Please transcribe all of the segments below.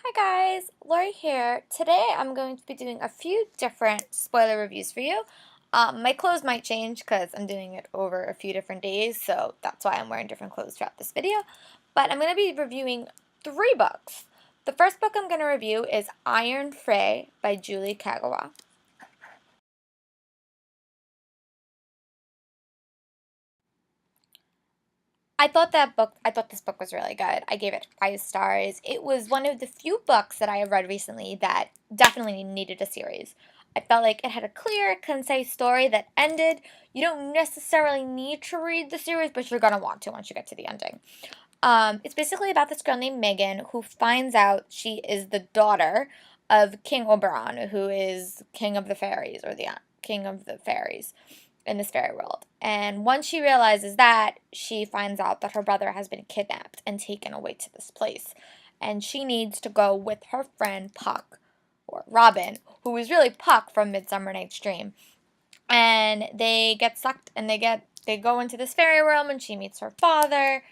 Hi guys, Lori here. Today I'm going to be doing a few different spoiler reviews for you. My clothes might change because I'm doing it over a few different days, so that's why I'm wearing different clothes throughout this video. But I'm going to be reviewing three books. The first book I'm going to review is Iron Frey by Julie Kagawa. I thought this book was really good. I gave it 5 stars. It was one of the few books that I have read recently that definitely needed a series. I felt like it had a clear, concise story that ended. You don't necessarily need to read the series, but you're gonna want to once you get to the ending. It's basically about this girl named Megan who finds out she is the daughter of King Oberon, who is king of the fairies, or the king of the fairies in this fairy world. And once she realizes that, she finds out that her brother has been kidnapped and taken away to this place. And she needs to go with her friend Puck, or Robin, who is really Puck from Midsummer Night's Dream. And they get sucked and they go into this fairy realm, and she meets her father,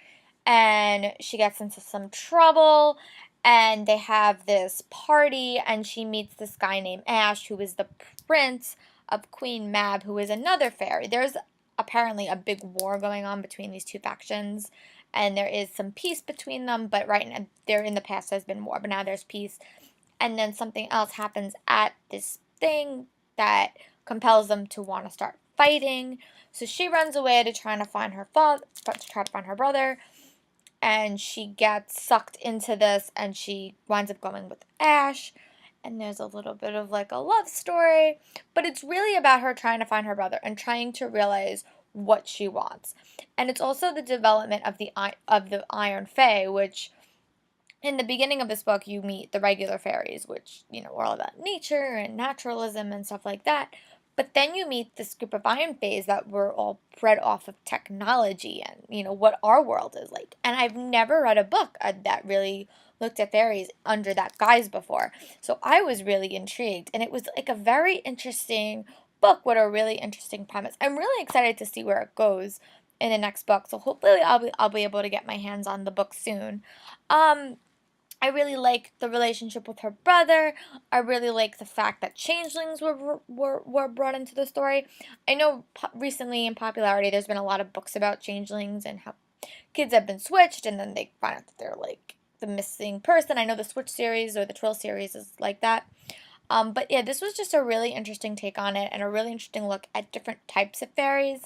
and she gets into some trouble, and they have this party, and she meets this guy named Ash, who is the prince of Queen Mab, who is another fairy. There's apparently a big war going on between these two factions, and there is some peace between them, but right now, there in the past has been war, but now there's peace. And then something else happens at this thing that compels them to want to start fighting. So she runs away to try to find her father, to try to find her brother, and she gets sucked into this, and she winds up going with Ash, and there's a little bit of like a love story, but it's really about her trying to find her brother and trying to realize what she wants. And it's also the development of the Iron Fae, which in the beginning of this book you meet the regular fairies, which, are all about nature and naturalism and stuff like that. But then you meet this group of Iron Fays that were all bred off of technology and, what our world is like. And I've never read a book that really looked at fairies under that guise before. So I was really intrigued. And it was like a very interesting book with a really interesting premise. I'm really excited to see where it goes in the next book. So hopefully I'll be able to get my hands on the book soon. I really like the relationship with her brother. I really like the fact that changelings were brought into the story. I know recently in popularity there's been a lot of books about changelings and how kids have been switched and then they find out that they're like the missing person. I know the Switch series or the Trill series is like that. But yeah, this was just a really interesting take on it and a really interesting look at different types of fairies.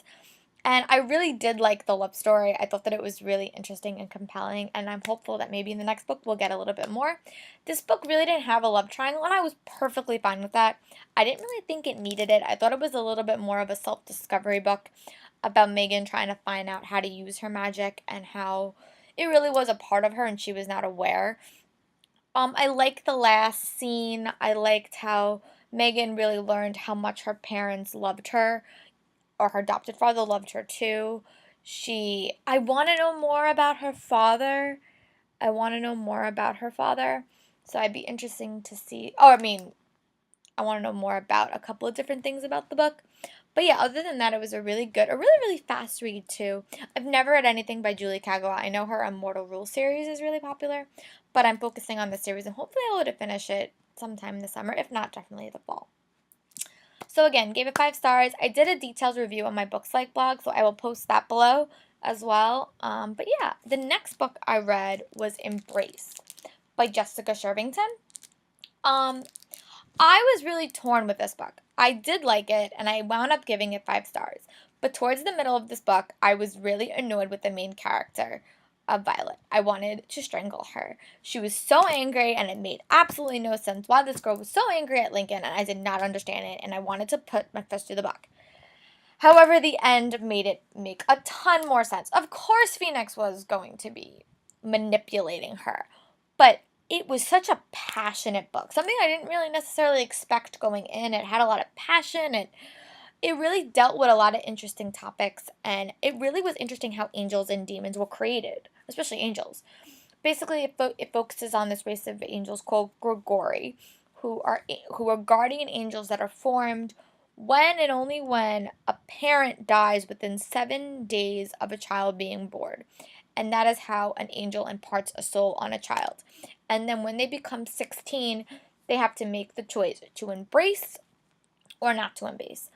And I really did like the love story. I thought that it was really interesting and compelling, and I'm hopeful that maybe in the next book we'll get a little bit more. This book really didn't have a love triangle, and I was perfectly fine with that. I didn't really think it needed it. I thought it was a little bit more of a self-discovery book about Megan trying to find out how to use her magic and how it really was a part of her and she was not aware. I liked the last scene. I liked how Megan really learned how much her parents loved her, or her adopted father loved her too. I want to know more about her father. I want to know more about her father. So I'd be interesting to see. Oh, I mean, I want to know more about a couple of different things about the book. But yeah, other than that, it was a really good, a really, really fast read too. I've never read anything by Julie Kagawa. I know her Immortal Rule series is really popular, but I'm focusing on this series and hopefully I'll be able to finish it sometime this summer, if not, definitely the fall. So again, gave it 5 stars. I did a detailed review on my Books Like blog, so I will post that below as well. But yeah, the next book I read was Embrace by Jessica Shervington. Um, I was really torn with this book. I did like it, and I wound up giving it 5 stars. But towards the middle of this book, I was really annoyed with the main character of Violet. I wanted to strangle her. She was so angry, and it made absolutely no sense why this girl was so angry at Lincoln, and I did not understand it, and I wanted to put my fist through the book. However, the end made it make a ton more sense. Of course, Phoenix was going to be manipulating her, but it was such a passionate book. Something I didn't really necessarily expect going in. It had a lot of passion. It really dealt with a lot of interesting topics, and it really was interesting how angels and demons were created, especially angels. Basically, it focuses on this race of angels called Grigori, who are guardian angels that are formed when and only when a parent dies within 7 days of a child being born. and that is how an angel imparts a soul on a child. And then when they become 16, they have to make the choice to embrace or not to embrace.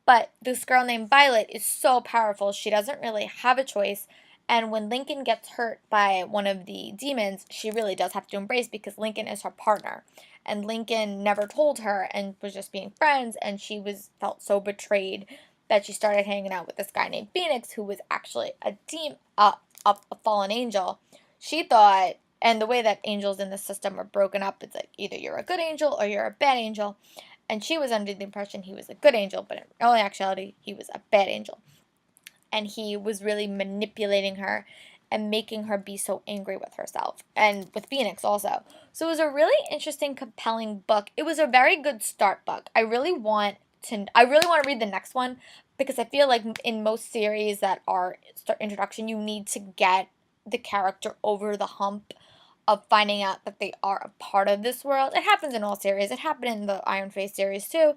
But this girl named Violet is so powerful, she doesn't really have a choice. And when Lincoln gets hurt by one of the demons, she really does have to embrace because Lincoln is her partner. And Lincoln never told her and was just being friends, and she felt so betrayed that she started hanging out with this guy named Phoenix, who was actually a fallen angel. She thought, and the way that angels in the system are broken up, it's like either you're a good angel or you're a bad angel. And she was under the impression he was a good angel, but in all actuality, he was a bad angel. And he was really manipulating her and making her be so angry with herself and with Phoenix also. So it was a really interesting, compelling book. It was a very good start book. I really want to read the next one because I feel like in most series that are introduction, you need to get the character over the hump of finding out that they are a part of this world. It happens in all series. It happened in the Iron Fist series too.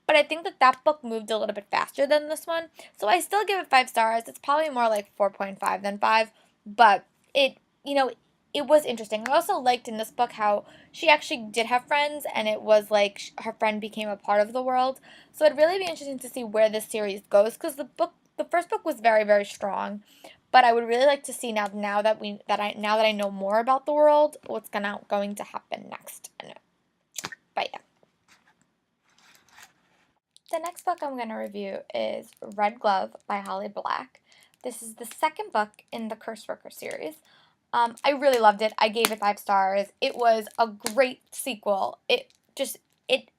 But I think that book moved a little bit faster than this one. So I still give it 5 stars. It's probably more like 4.5 than 5. But it was interesting. I also liked in this book how she actually did have friends, and it was like her friend became a part of the world. So it'd really be interesting to see where this series goes, because the first book was very, very strong. But I would really like to see now that I know more about the world, what's going to happen next. But yeah. The next book I'm going to review is Red Glove by Holly Black. This is the second book in the Curse Worker series. I really loved it. I gave it 5 stars. It was a great sequel. It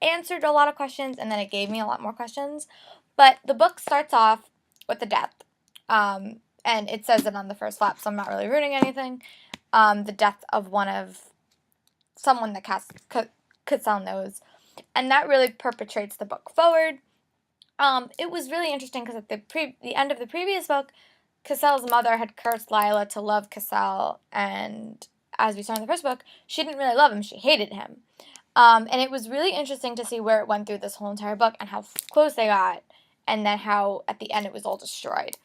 answered a lot of questions, and then it gave me a lot more questions. But the book starts off with a death. And it says it on the first flap, so I'm not really ruining anything. The death of someone that Cassel knows. And that really perpetrates the book forward. It was really interesting because at the end of the previous book, Cassel's mother had cursed Lila to love Cassel, and as we saw in the first book, she didn't really love him, she hated him. And it was really interesting to see where it went through this whole entire book and how close they got, and then how at the end it was all destroyed.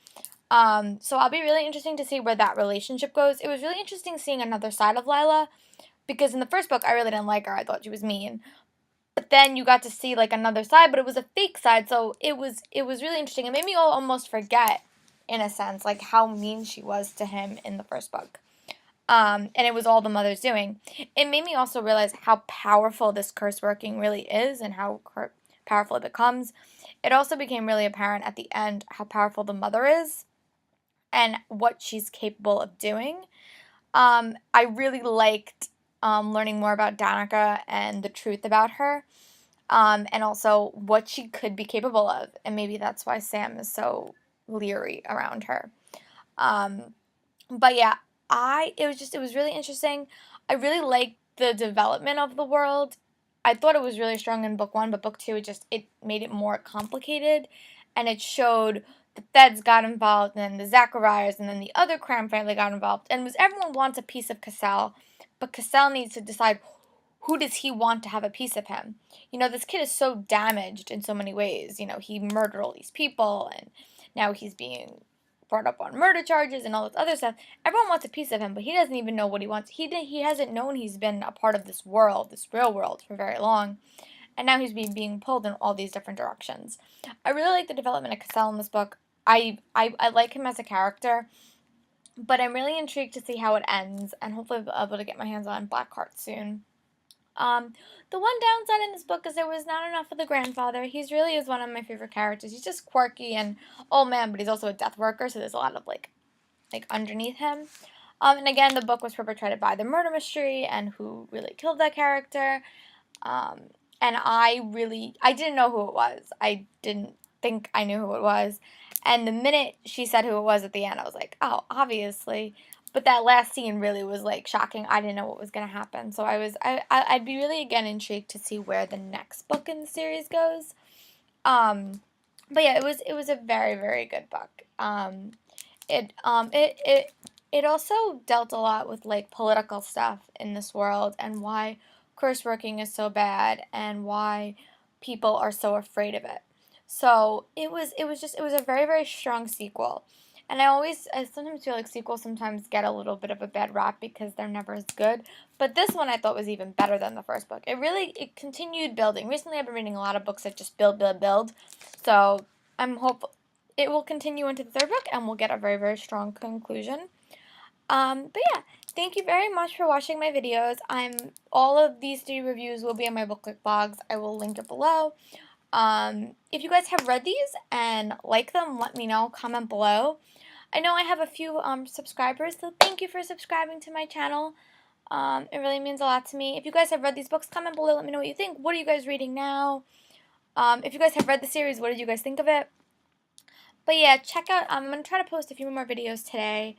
So I'll be really interesting to see where that relationship goes. It was really interesting seeing another side of Lila, because in the first book I really didn't like her, I thought she was mean. But then you got to see like another side, but it was a fake side, so it was really interesting. It made me almost forget, in a sense, like how mean she was to him in the first book. And it was all the mother's doing. It made me also realize how powerful this curse working really is and how powerful it becomes. It also became really apparent at the end how powerful the mother is and what she's capable of doing. I really liked learning more about Danica and the truth about her, and also what she could be capable of. And maybe that's why Sam is so leery around her. But yeah, it was really interesting. I really liked the development of the world. I thought it was really strong in book 1, but book 2 it made it more complicated, and it showed the feds got involved, and then the Zacharias, and then the other Cram family got involved, and everyone wants a piece of Cassel, but Cassel needs to decide who does he want to have a piece of him. This kid is so damaged in so many ways. He murdered all these people, and now he's being brought up on murder charges and all this other stuff. Everyone wants a piece of him, but he doesn't even know what he wants. He hasn't known he's been a part of this world, this real world, for very long. And now he's being pulled in all these different directions. I really like the development of Cassel in this book. I like him as a character, but I'm really intrigued to see how it ends, and hopefully I'll be able to get my hands on Blackheart soon. The one downside in this book is there was not enough of the grandfather. He really is one of my favorite characters. He's just quirky and old man, but he's also a death worker, so there's a lot of like underneath him. And again, the book was perpetrated by the murder mystery and who really killed that character. And I didn't know who it was. I didn't think I knew who it was. And the minute she said who it was at the end, I was like, oh, obviously. But that last scene really was like shocking. I didn't know what was going to happen. So I'd be really again intrigued to see where the next book in the series goes. But yeah, it was a very, very good book. It also dealt a lot with like political stuff in this world and why curse working is so bad and why people are so afraid of it. So it was a very, very strong sequel. And I sometimes feel like sequels sometimes get a little bit of a bad rap because they're never as good. But this one I thought was even better than the first book. It continued building. Recently I've been reading a lot of books that just build, build, build. So I'm hopeful it will continue into the third book and we'll get a very, very strong conclusion. But yeah, thank you very much for watching my videos. All of these 3 reviews will be on my BookClick blogs. I will link it below. If you guys have read these and like them, let me know. Comment below. I know I have a few subscribers, so thank you for subscribing to my channel. It really means a lot to me. If you guys have read these books, comment below. Let me know what you think. What are you guys reading now? If you guys have read the series, what did you guys think of it? But yeah, check out. I'm gonna try to post a few more videos today.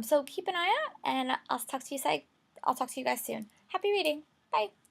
So keep an eye out, and I'll talk to you guys soon. Happy reading. Bye.